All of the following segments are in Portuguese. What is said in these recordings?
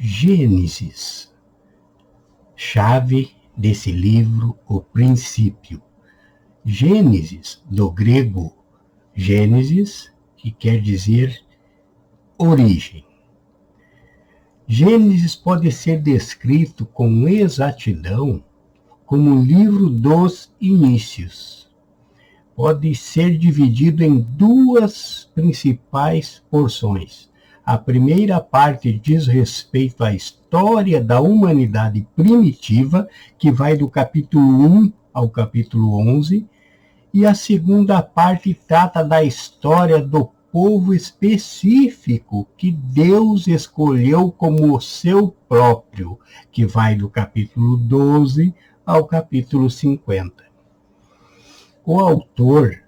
Gênesis, chave desse livro, o princípio. Gênesis, do grego Gênesis, que quer dizer origem. Gênesis pode ser descrito com exatidão como o livro dos inícios. Pode ser dividido em duas principais porções. A primeira parte diz respeito à história da humanidade primitiva, que vai do capítulo 1 ao capítulo 11, e a segunda parte trata da história do povo específico que Deus escolheu como o seu próprio, que vai do capítulo 12 ao capítulo 50. O autor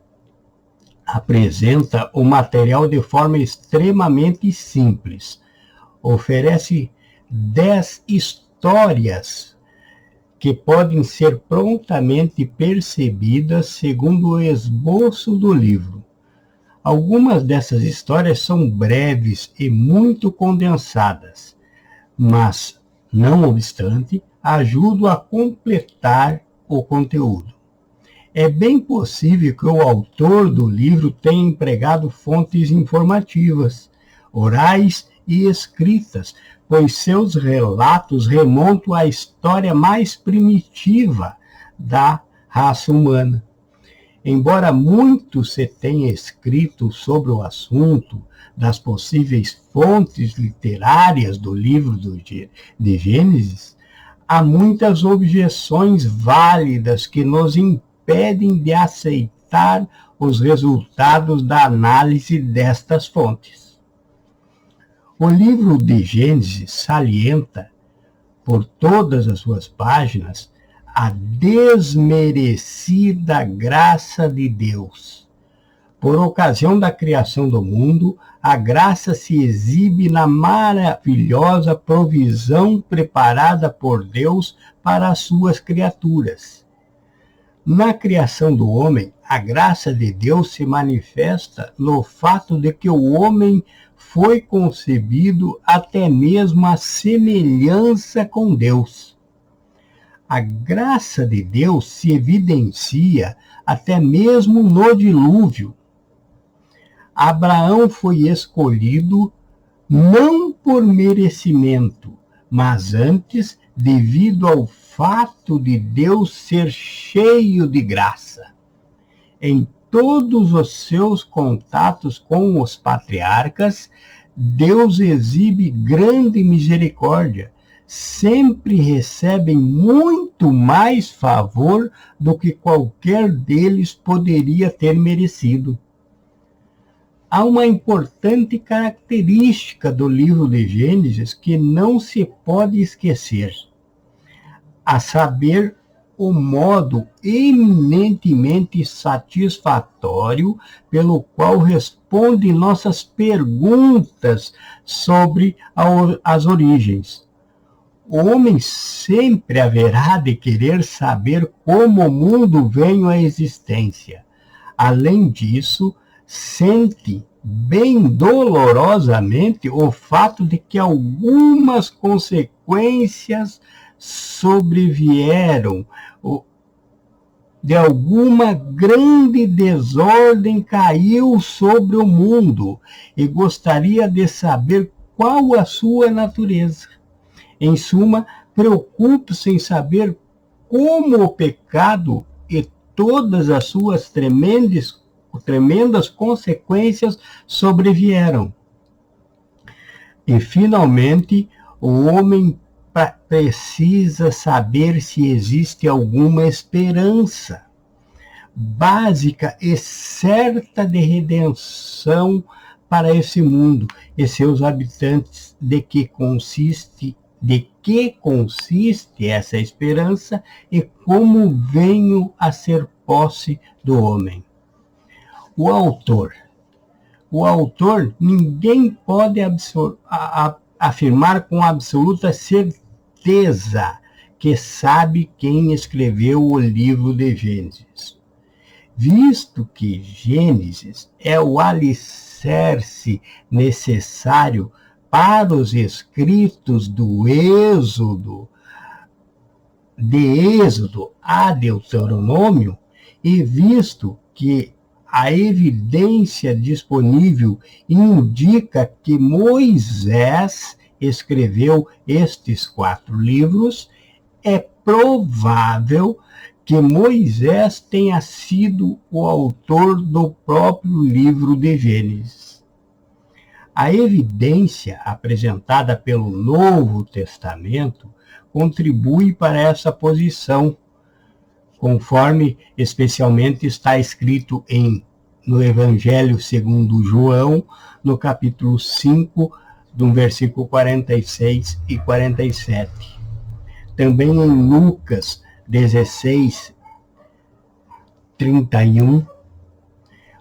apresenta o material de forma extremamente simples. Oferece 10 histórias que podem ser prontamente percebidas segundo o esboço do livro. Algumas dessas histórias são breves e muito condensadas, mas, não obstante, ajudam a completar o conteúdo. É bem possível que o autor do livro tenha empregado fontes informativas, orais e escritas, pois seus relatos remontam à história mais primitiva da raça humana. Embora muito se tenha escrito sobre o assunto das possíveis fontes literárias do livro de Gênesis, há muitas objeções válidas que nos impedem de aceitar os resultados da análise destas fontes. O livro de Gênesis salienta, por todas as suas páginas, a desmerecida graça de Deus. Por ocasião da criação do mundo, a graça se exibe na maravilhosa provisão preparada por Deus para as suas criaturas. Na criação do homem, a graça de Deus se manifesta no fato de que o homem foi concebido até mesmo à semelhança com Deus. A graça de Deus se evidencia até mesmo no dilúvio. Abraão foi escolhido não por merecimento, mas antes devido ao fato de Deus ser cheio de graça. Em todos os seus contatos com os patriarcas, Deus exibe grande misericórdia. Sempre recebem muito mais favor do que qualquer deles poderia ter merecido. Há uma importante característica do livro de Gênesis que não se pode esquecer, a saber, o modo eminentemente satisfatório pelo qual responde nossas perguntas sobre as origens. O homem sempre haverá de querer saber como o mundo veio à existência. Além disso, sente bem dolorosamente o fato de que algumas consequências sobrevieram, de alguma grande desordem caiu sobre o mundo e gostaria de saber qual a sua natureza. Em suma, preocupe-se em saber como o pecado e todas as suas tremendas consequências sobrevieram. E, finalmente, o homem precisa saber se existe alguma esperança básica e certa de redenção para esse mundo e seus habitantes, de que consiste essa esperança e como venho a ser posse do homem. O autor, ninguém pode afirmar com absoluta certeza que sabe quem escreveu o livro de Gênesis, visto que Gênesis é o alicerce necessário para os escritos de Êxodo a Deuteronômio, e visto que a evidência disponível indica que Moisés escreveu estes 4 livros, é provável que Moisés tenha sido o autor do próprio livro de Gênesis. A evidência apresentada pelo Novo Testamento contribui para essa posição, conforme especialmente está escrito no Evangelho segundo João, no capítulo 5, do versículo 46 e 47. Também em Lucas 16, 31,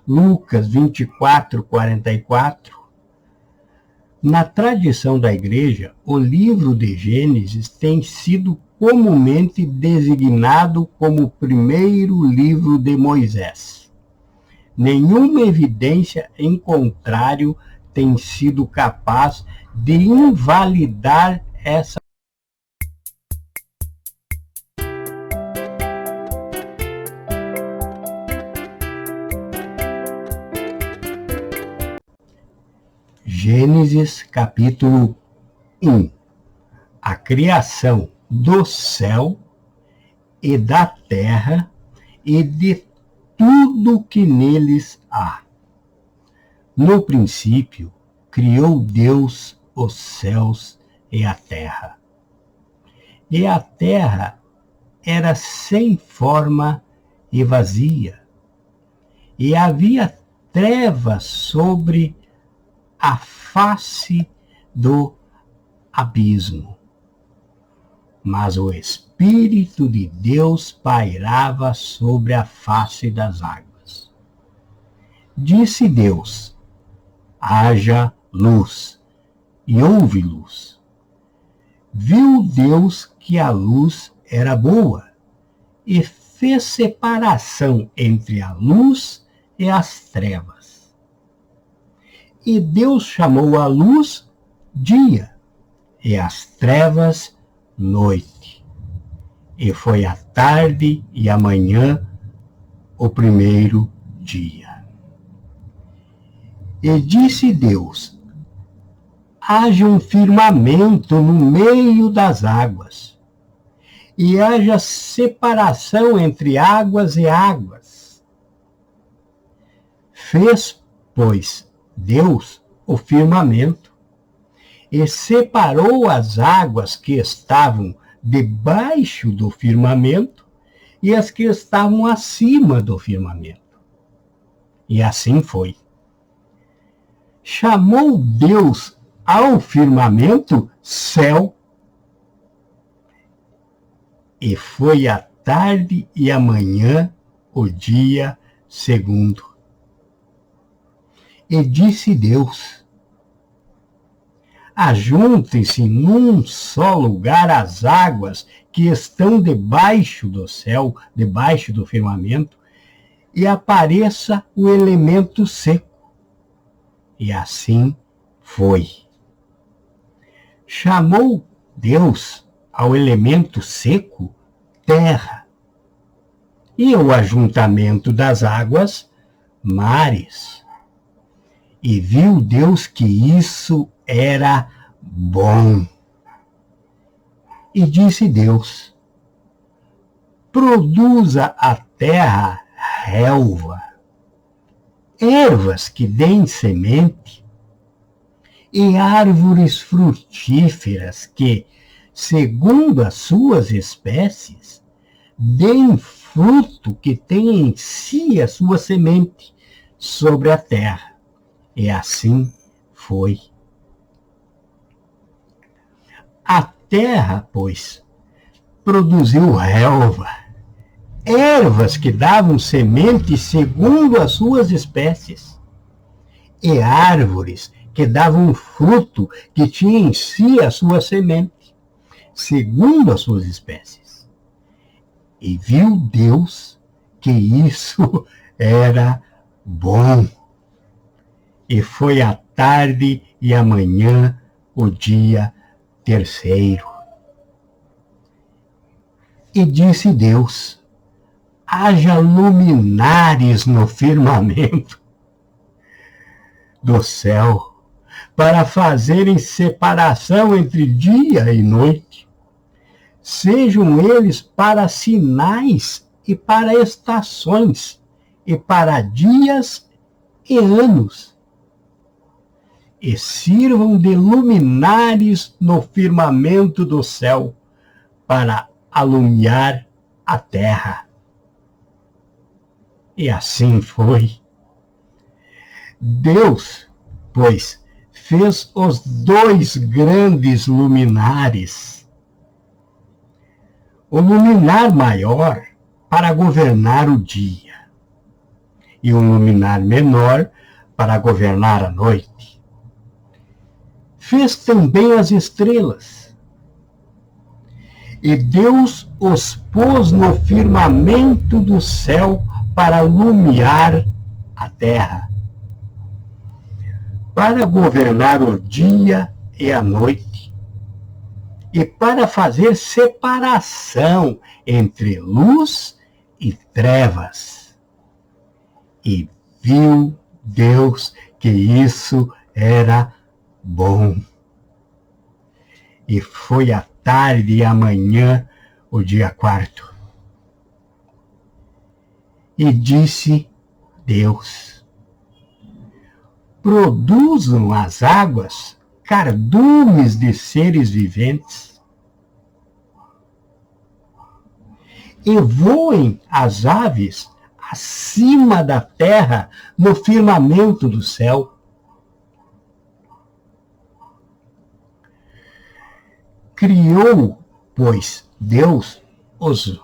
Lucas 24, 44. Na tradição da Igreja, o livro de Gênesis tem sido comumente designado como o primeiro livro de Moisés. Nenhuma evidência em contrário tem sido capaz de invalidar essa. Gênesis capítulo 1. A criação do céu e da terra e de tudo que neles há. No princípio, criou Deus os céus e a terra. E a terra era sem forma e vazia, e havia trevas sobre a face do abismo. Mas o Espírito de Deus pairava sobre a face das águas. Disse Deus: haja luz, e houve luz. Viu Deus que a luz era boa, e fez separação entre a luz e as trevas. E Deus chamou a luz dia, e as trevas noite. E foi a tarde e a manhã o primeiro dia. E disse Deus: haja um firmamento no meio das águas, e haja separação entre águas e águas. Fez, pois, Deus o firmamento, e separou as águas que estavam debaixo do firmamento e as que estavam acima do firmamento. E assim foi. Chamou Deus ao firmamento céu, e foi a tarde e a manhã o dia segundo. E disse Deus: ajuntem-se num só lugar as águas que estão debaixo do céu, debaixo do firmamento, e apareça o elemento seco. E assim foi. Chamou Deus ao elemento seco terra, e ao ajuntamento das águas mares. E viu Deus que isso era bom. E disse Deus: produza a terra relva, ervas que deem semente, e árvores frutíferas que, segundo as suas espécies, deem fruto que tenha em si a sua semente sobre a terra. E assim foi. A terra, pois, produziu relva, ervas que davam semente segundo as suas espécies, e árvores que davam fruto que tinha em si a sua semente, segundo as suas espécies. E viu Deus que isso era bom. E foi a tarde e a manhã o dia terceiro. E disse Deus: haja luminares no firmamento do céu, para fazerem separação entre dia e noite. Sejam eles para sinais e para estações, e para dias e anos. E sirvam de luminares no firmamento do céu, para alumiar a terra. E assim foi. Deus, pois, fez os dois grandes luminares. O luminar maior para governar o dia, e o luminar menor para governar a noite. Fez também as estrelas. E Deus os pôs no firmamento do céu para alumiar a terra, para governar o dia e a noite, e para fazer separação entre luz e trevas. E viu Deus que isso era bom. E foi a tarde e a manhã, o dia quarto. E disse Deus: produzam as águas cardumes de seres viventes, e voem as aves acima da terra no firmamento do céu. Criou, pois, Deus os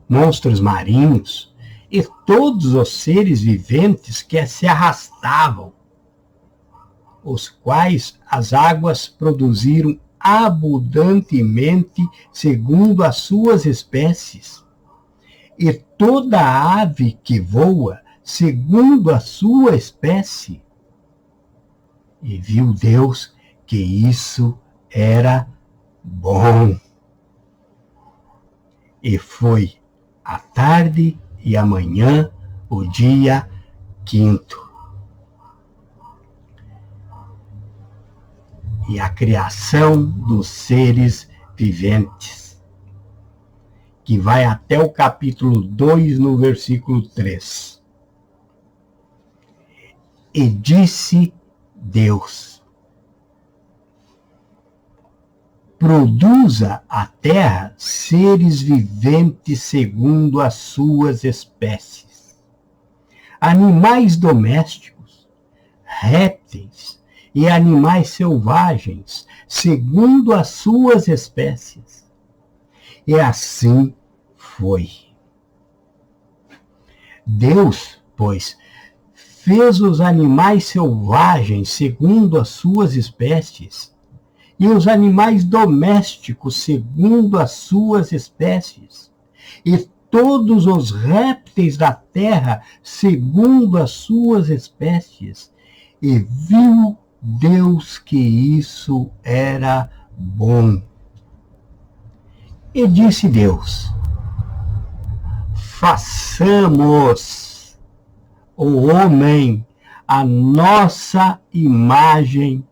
monstros marinhos e todos os seres viventes que se arrastavam, os quais as águas produziram abundantemente segundo as suas espécies, e toda ave que voa segundo a sua espécie. E viu Deus que isso era bom. E foi a tarde e a manhã, o dia quinto. E a criação dos seres viventes, que vai até o capítulo 2, no versículo 3. E disse Deus: produza a terra seres viventes segundo as suas espécies, animais domésticos, répteis e animais selvagens, segundo as suas espécies. E assim foi. Deus, pois, fez os animais selvagens segundo as suas espécies, e os animais domésticos segundo as suas espécies, e todos os répteis da terra segundo as suas espécies. E viu Deus que isso era bom. E disse Deus: façamos o homem à nossa imagem,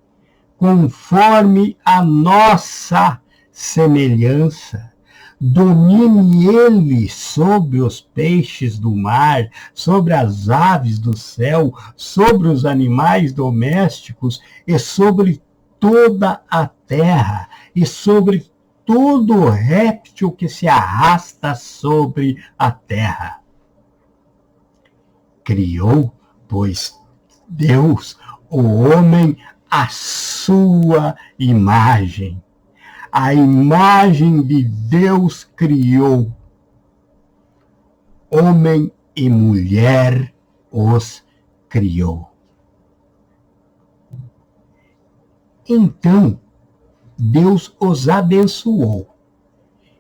conforme a nossa semelhança. Domine ele sobre os peixes do mar, sobre as aves do céu, sobre os animais domésticos e sobre toda a terra, e sobre todo réptil que se arrasta sobre a terra. Criou, pois, Deus o homem à sua imagem. A imagem de Deus criou. Homem e mulher os criou. Então, Deus os abençoou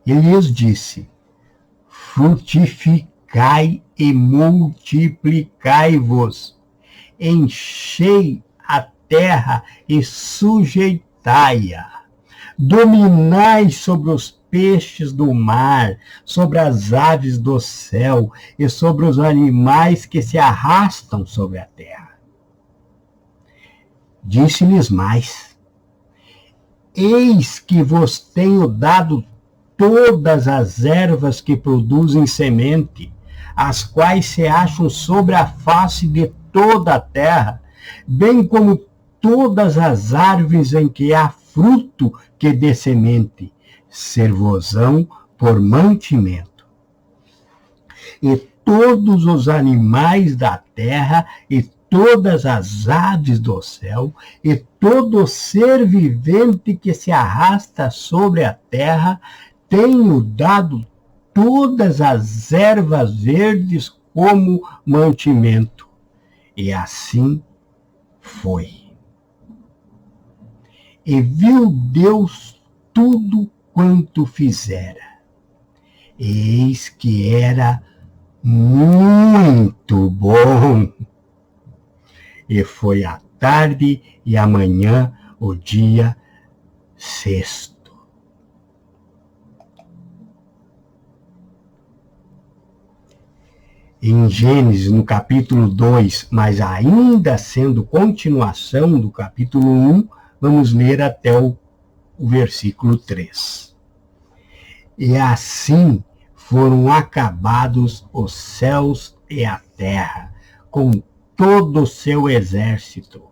e lhes disse: frutificai e multiplicai-vos, enchei a terra e sujeitai montanha. Dominai sobre os peixes do mar, sobre as aves do céu e sobre os animais que se arrastam sobre a terra. Disse-lhes mais: eis que vos tenho dado todas as ervas que produzem semente, as quais se acham sobre a face de toda a terra, bem como todas as árvores em que há fruto que dê semente, ser-vos-ão por mantimento. E todos os animais da terra, e todas as aves do céu, e todo ser vivente que se arrasta sobre a terra, tenho dado todas as ervas verdes como mantimento. E assim foi. E viu Deus tudo quanto fizera. Eis que era muito bom. E foi a tarde e a manhã o dia sexto. Em Gênesis, no capítulo 2, mas ainda sendo continuação do capítulo 1, vamos ler até o versículo 3. E assim foram acabados os céus e a terra, com todo o seu exército.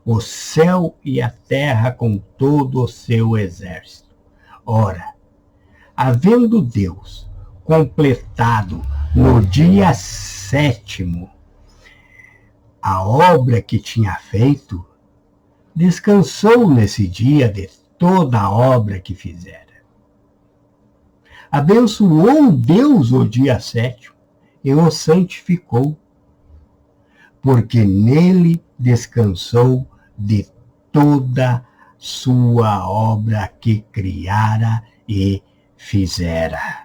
O céu e a terra com todo o seu exército. Ora, havendo Deus completado no dia sétimo a obra que tinha feito, descansou nesse dia de toda a obra que fizera. Abençoou Deus o dia sétimo e o santificou, porque nele descansou de toda sua obra que criara e fizera.